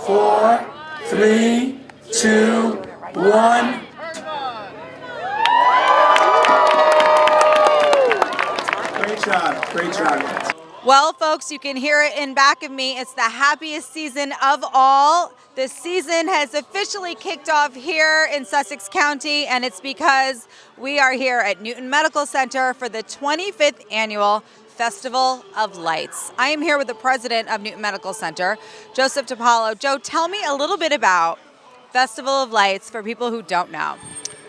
4, 3, 2, 1. Great job. Great job. Well, folks, you can hear it in back of me. It's the happiest season of all. This season has officially kicked off here in Sussex County, and it's because we are here at Newton Medical Center for the 25th annual Festival of Lights. I am here with the president of Newton Medical Center, Joseph DiPaolo. Joe, tell me a little bit about Festival of Lights for people who don't know.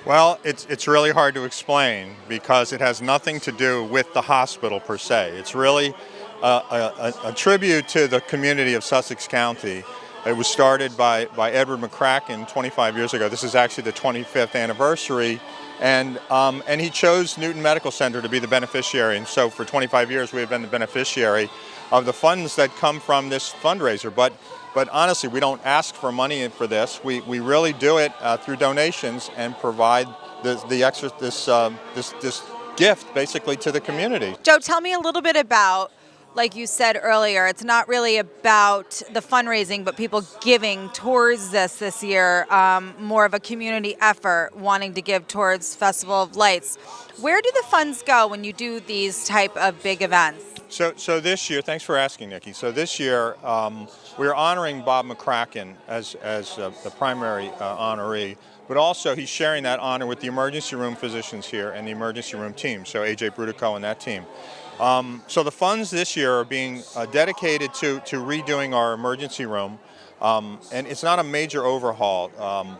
Well, it's really hard to explain because it has nothing to do with the hospital per se. It's really a tribute to the community of Sussex County. It was started by Edward McCracken 25 years ago. This is actually the 25th anniversary, and he chose Newton Medical Center to be the beneficiary. And so for 25 years, we have been the beneficiary of the funds that come from this fundraiser. But honestly, we don't ask for money for this. We really do it through donations and provide this gift basically to the community. Joe, tell me a little bit about, like you said earlier, it's not really about the fundraising, but people giving towards this year, more of a community effort wanting to give towards Festival of Lights. Where do the funds go when you do these type of big events? So this year, thanks for asking, Nikki. So this year, we're honoring Bob McCracken as the primary honoree, but also he's sharing that honor with the emergency room physicians here and the emergency room team, so AJ Brudico and that team. So the funds this year are being dedicated to redoing our emergency room, and it's not a major overhaul,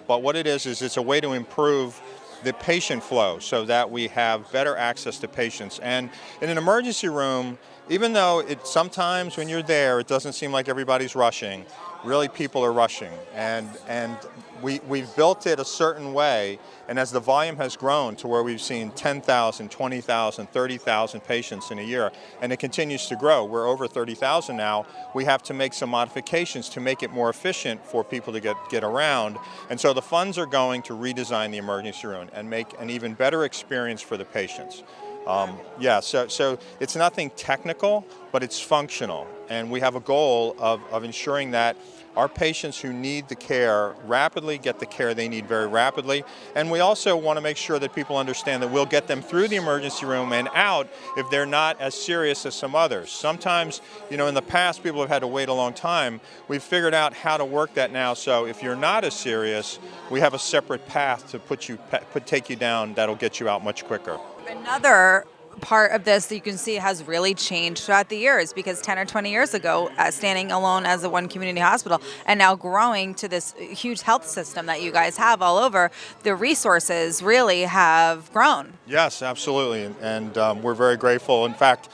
but what it is it's a way to improve the patient flow so that we have better access to patients. And in an emergency room, even though sometimes when you're there, it doesn't seem like everybody's rushing, really people are rushing. And we've built it a certain way, and as the volume has grown to where we've seen 10,000, 20,000, 30,000 patients in a year, and it continues to grow, we're over 30,000 now, we have to make some modifications to make it more efficient for people to get around. And so the funds are going to redesign the emergency room and make an even better experience for the patients. So it's nothing technical, but it's functional. And we have a goal of ensuring that our patients who need the care rapidly get the care they need very rapidly. And we also want to make sure that people understand that we'll get them through the emergency room and out if they're not as serious as some others. Sometimes, in the past, people have had to wait a long time. We've figured out how to work that now. So if you're not as serious, we have a separate path to take you down that'll get you out much quicker. Another part of this that you can see has really changed throughout the years, because 10 or 20 years ago, standing alone as a one community hospital and now growing to this huge health system that you guys have all over, the resources really have grown. Yes, absolutely, and we're very grateful. In fact,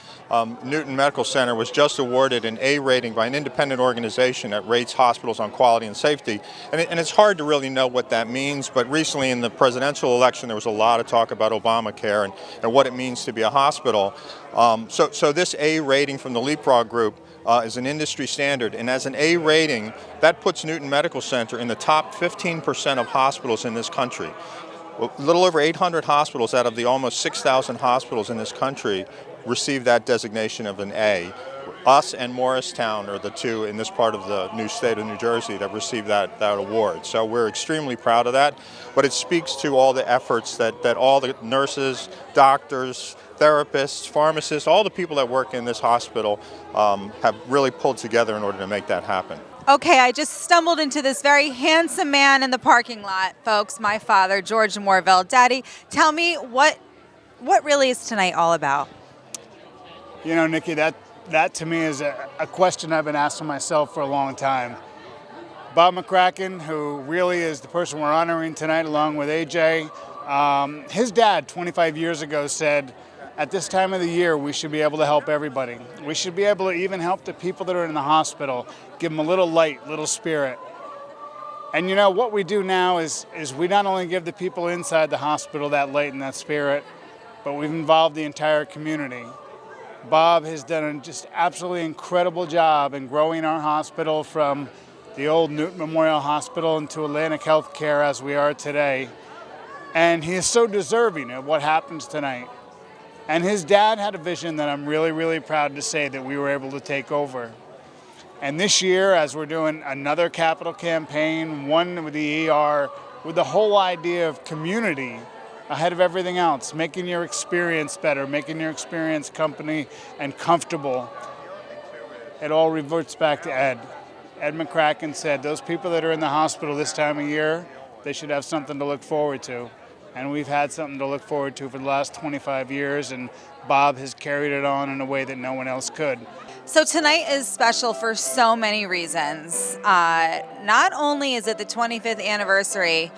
Newton Medical Center was just awarded an A rating by an independent organization that rates hospitals on quality and safety. And it's hard to really know what that means, but recently in the presidential election there was a lot of talk about Obamacare and what it means to be a hospital. So this A rating from the Leapfrog Group is an industry standard, and as an A rating, that puts Newton Medical Center in the top 15% of hospitals in this country. A little over 800 hospitals out of the almost 6,000 hospitals in this country receive that designation of an A. Us and Morristown are the two in this part of the new state of New Jersey that received that award. So we're extremely proud of that, but it speaks to all the efforts that all the nurses, doctors, therapists, pharmacists, all the people that work in this hospital have really pulled together in order to make that happen. Okay, I just stumbled into this very handsome man in the parking lot, folks. My father, George Morville. Daddy, tell me what really is tonight all about? Nikki, that to me is a question I've been asking myself for a long time. Bob McCracken, who really is the person we're honoring tonight along with AJ, his dad 25 years ago said, at this time of the year, we should be able to help everybody. We should be able to even help the people that are in the hospital, give them a little light, little spirit. And what we do now is we not only give the people inside the hospital that light and that spirit, but we've involved the entire community. Bob has done a just absolutely incredible job in growing our hospital from the old Newton Memorial Hospital into Atlantic Healthcare as we are today. And he is so deserving of what happens tonight. And his dad had a vision that I'm really, really proud to say that we were able to take over. And this year, as we're doing another capital campaign, one with the ER, with the whole idea of community ahead of everything else, making your experience better, making your experience company and comfortable, it all reverts back to Ed. Ed McCracken said those people that are in the hospital this time of year, they should have something to look forward to. And we've had something to look forward to for the last 25 years, and Bob has carried it on in a way that no one else could. So tonight is special for so many reasons. Not only is it the 25th anniversary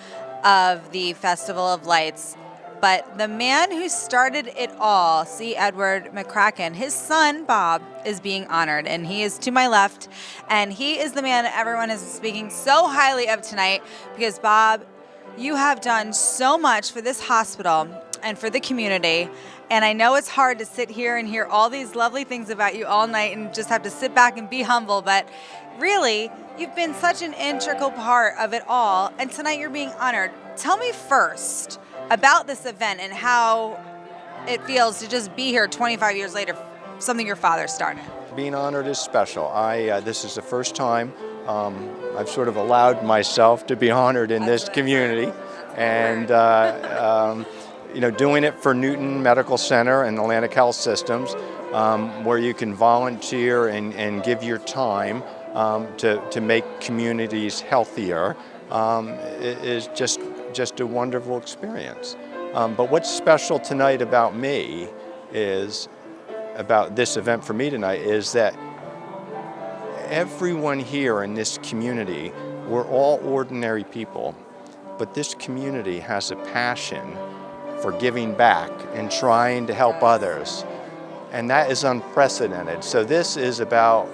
of the Festival of Lights, but the man who started it all, C. Edward McCracken, his son, Bob, is being honored, and he is to my left, and he is the man everyone is speaking so highly of tonight because, Bob, you have done so much for this hospital and for the community, and I know it's hard to sit here and hear all these lovely things about you all night and just have to sit back and be humble, but really, you've been such an integral part of it all, and tonight you're being honored. Tell me first about this event and how it feels to just be here 25 years later, something your father started. Being honored is special. This is the first time I've sort of allowed myself to be honored in this community, and doing it for Newton Medical Center and Atlantic Health Systems, where you can volunteer and give your time to make communities healthier, is just a wonderful experience. But what's special tonight about me about this event for me tonight is that everyone here in this community, we're all ordinary people, but this community has a passion for giving back and trying to help others, and that is unprecedented. So this is about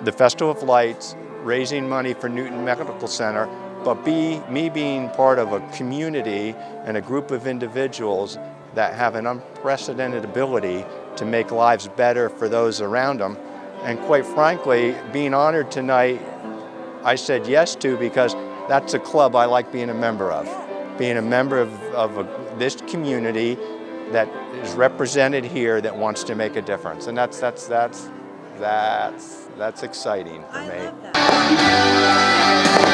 the Festival of Lights, raising money for Newton Medical Center, but me being part of a community and a group of individuals that have an unprecedented ability to make lives better for those around them. And quite frankly, being honored tonight, I said yes to because that's a club I like being a member of. Being a member of this community that is represented here that wants to make a difference. And that's exciting for me. I love that.